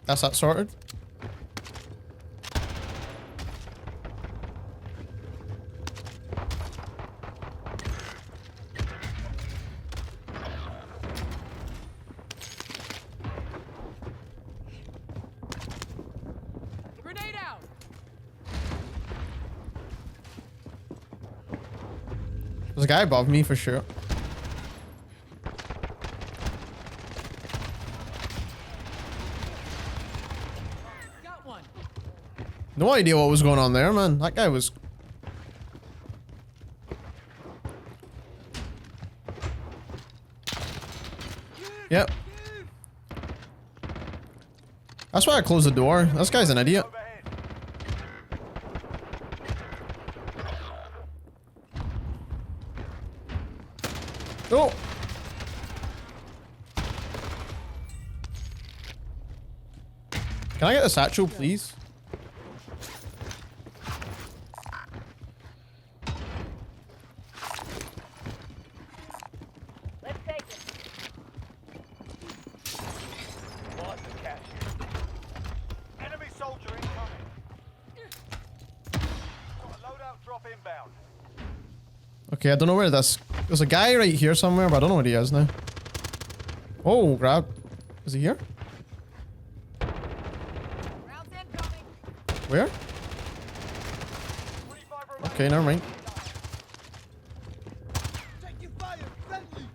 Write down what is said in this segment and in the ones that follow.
That's that sorted. Grenade out. There's a guy above me for sure. Got one. No idea what was going on there, man. That guy was... Yep. That's why I closed the door. This guy's an idiot. Oh! Can I get the satchel, please? Let's take it. Lots of cash. Enemy soldier incoming. Got a loadout drop inbound. Okay, I don't know where this... There's a guy right here somewhere, but I don't know what he is now. Oh, grab. Is he here? Rounds incoming. Where? 25 remaining. Okay, never mind. Taking fire. Friendly.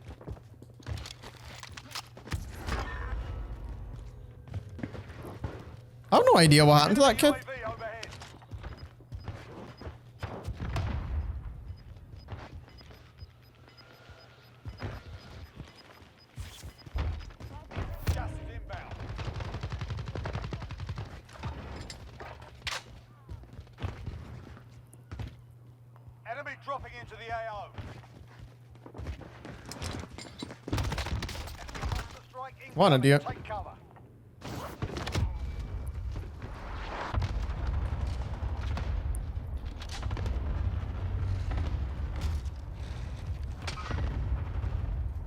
I have no idea what happened to that kid. UAV overhead. Gas is inbound. Enemy dropping into the AO. What an idiot. Take cover.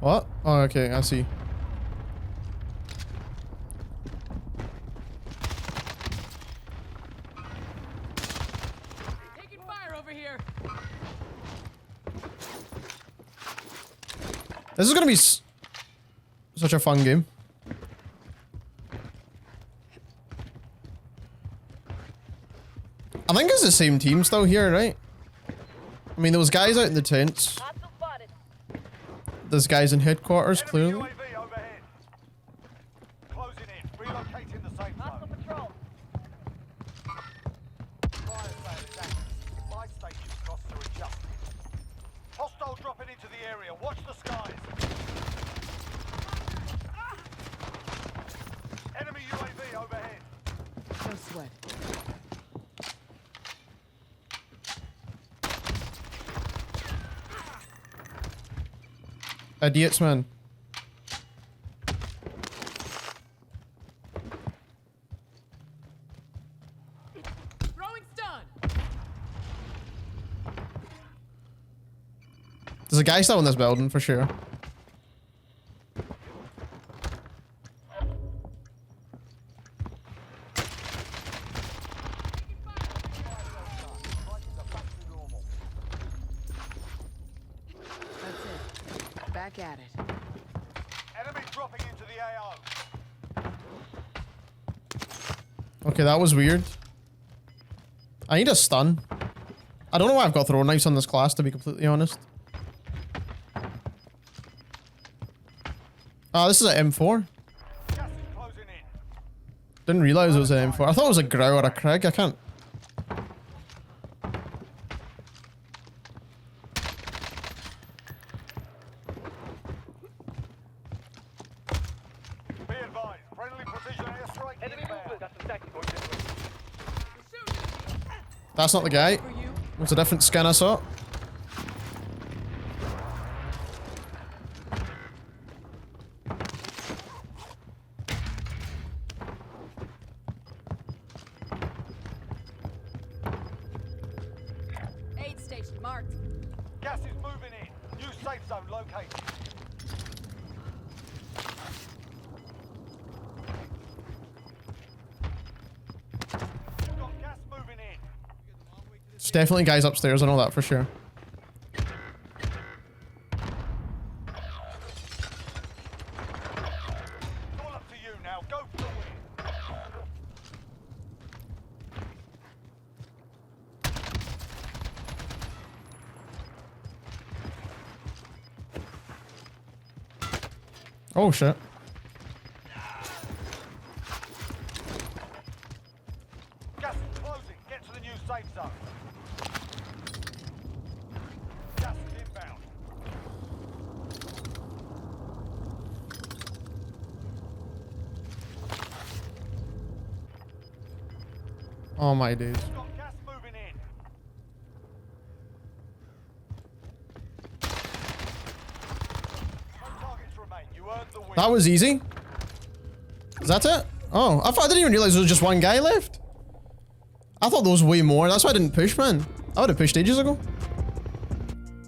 What? Oh, okay, I see. Taking fire over here. This is gonna be such a fun game. I think it's the same team still here, right? I mean, those guys out in the tents. Hostile spotted. There's guys in headquarters, clearly. Enemy UAV overhead. Closing in. Relocating the safe Hostile zone. patrol. Fire sale is active. Buy station costs are adjusted. Hostile dropping into the area. Watch the skies. Enemy UAV overhead. No sweat. Idiots, man. Throwing stun. There's a guy still in this building for sure. Prices are back to normal. That's it. Back at it. Enemy dropping into the AO. Okay, that was weird. I need a stun. I don't know why I've got throwing knives on this class, to be completely honest. Ah, this is an M4. Gas is closing in. Didn't realize it was an M4. I thought it was a Grau or a Kreg. I can't. Be advised. Friendly precision airstrike. Enemy movement. Got some tactical. That's not the guy. For you. It's a different skin I saw. Aid station marked. Gas is moving in. New safe zone located. There's definitely guys upstairs, I know that for sure. It's all up to you now. Go for the win. Oh shit. Gas is closing. Get to the new safe zone. Gas is inbound. Oh my dude. Got gas moving in. No targets remain. You earned the win. That was easy. Is that it? Oh, I didn't even realize there was just one guy left. I thought there was way more. That's why I didn't push, man. I would have pushed ages ago.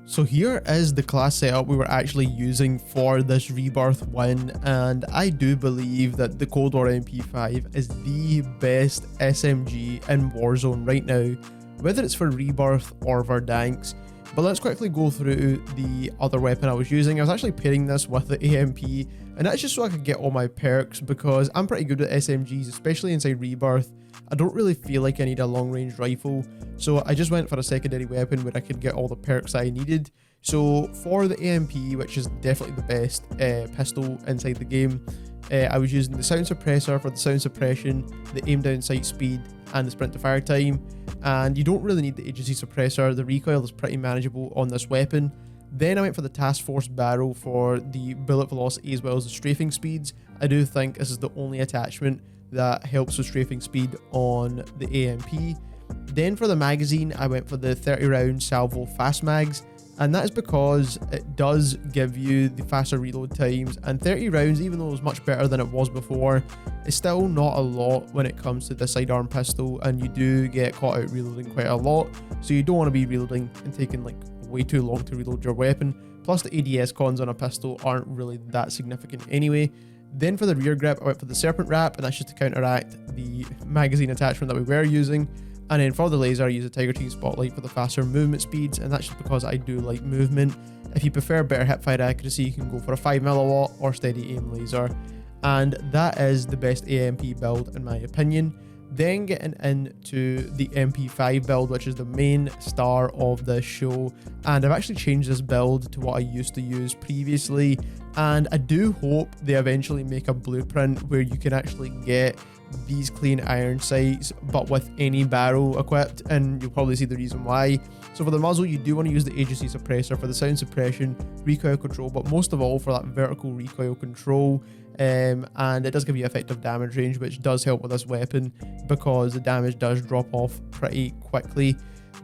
So here is the class setup we were actually using for this Rebirth win, and I do believe that the Cold War MP5 is the best SMG in Warzone right now, whether it's for Rebirth or Verdansk. But let's quickly go through the other weapon I was using. I was actually pairing this with the AMP, and that's just so I could get all my perks, because I'm pretty good at SMGs, especially inside Rebirth. I don't really feel like I need a long range rifle, so I just went for a secondary weapon where I could get all the perks I needed. So for the AMP, which is definitely the best pistol inside the game, I was using the sound suppressor for the sound suppression, the aim down sight speed, and the sprint to fire time. And you don't really need the agency suppressor, the recoil is pretty manageable on this weapon. Then I went for the task force barrel for the bullet velocity as well as the strafing speeds. I do think this is the only attachment that helps with strafing speed on the AMP. Then for the magazine, I went for the 30 round salvo fast mags, and that is because it does give you the faster reload times, and 30 rounds, even though it was much better than it was before, is still not a lot when it comes to the sidearm pistol, and you do get caught out reloading quite a lot, so you don't want to be reloading and taking like way too long to reload your weapon. Plus the ADS cons on a pistol aren't really that significant anyway. Then for the rear grip, I went for the serpent wrap, and that's just to counteract the magazine attachment that we were using. And then for the laser, I use a Tiger Team Spotlight for the faster movement speeds, and that's just because I do like movement. If you prefer better hipfire accuracy, you can go for a 5mm or steady aim laser. And that is the best AMP build in my opinion. Then getting into the MP5 build, which is the main star of this show, and I've actually changed this build to what I used to use previously, and I do hope they eventually make a blueprint where you can actually get these clean iron sights but with any barrel equipped, and you'll probably see the reason why. So for the muzzle, you do want to use the agency suppressor for the sound suppression, recoil control, but most of all for that vertical recoil control. And it does give you effective damage range, which does help with this weapon because the damage does drop off pretty quickly.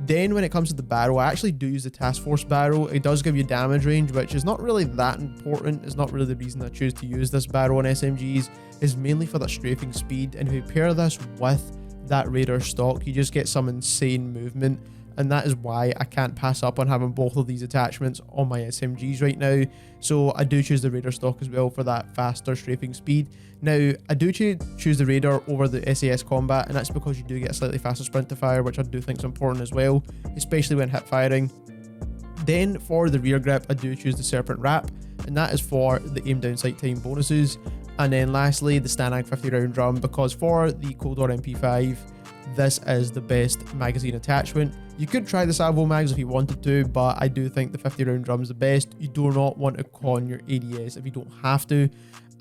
Then when it comes to the barrel, I actually do use the task force barrel. It does give you damage range, which is not really that important. It's not really the reason I choose to use this barrel on SMGs. It's mainly for that strafing speed, and if you pair this with that Raider stock, you just get some insane movement. And that is why I can't pass up on having both of these attachments on my SMGs right now. So I do choose the Raider stock as well for that faster strafing speed. Now, I do choose the Raider over the SAS combat, and that's because you do get a slightly faster sprint to fire, which I do think is important as well, especially when hip firing. Then for the rear grip, I do choose the Serpent Wrap, and that is for the aim down sight time bonuses. And then lastly, the Stanag 50 round drum, because for the Cold War MP5, this is the best magazine attachment. You could try the salvo mags if you wanted to, but I do think the 50 round drum is the best. You do not want to con your ADS if you don't have to.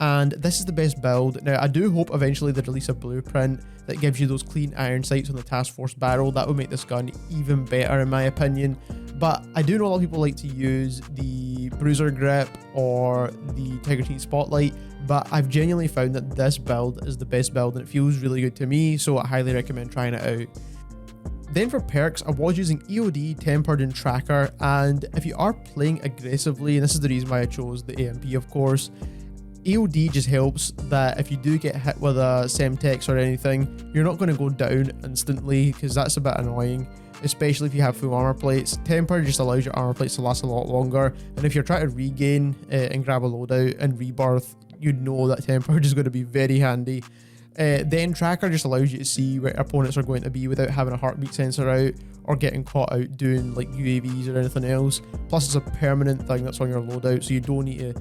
And this is the best build. Now, I do hope eventually they release a blueprint that gives you those clean iron sights on the task force barrel. That would make this gun even better in my opinion. But I do know a lot of people like to use the Bruiser grip or the Tiger Team Spotlight, but I've genuinely found that this build is the best build and it feels really good to me, so I highly recommend trying it out. Then for perks, I was using EOD, Tempered, and Tracker, and if you are playing aggressively, and this is the reason why I chose the AMP of course, EOD just helps that if you do get hit with a Semtex or anything, you're not going to go down instantly, because that's a bit annoying, especially if you have full armor plates. Tempered just allows your armor plates to last a lot longer, and if you're trying to regain and grab a loadout in Rebirth, you know that Tempered is going to be very handy. Then tracker just allows you to see where opponents are going to be without having a heartbeat sensor out or getting caught out doing like UAVs or anything else. Plus it's a permanent thing that's on your loadout, so you don't need to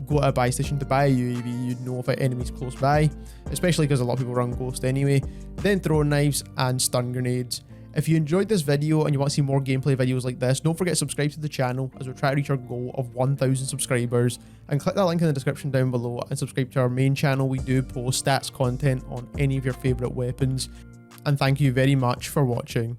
go to a buy station to buy a UAV. You'd know if an enemy's close by, especially because a lot of people run Ghost anyway. Then throwing knives and stun grenades. If you enjoyed this video and you want to see more gameplay videos like this, don't forget to subscribe to the channel as we try to reach our goal of 1,000 subscribers, and click that link in the description down below and subscribe to our main channel. We do post stats content on any of your favourite weapons, and thank you very much for watching.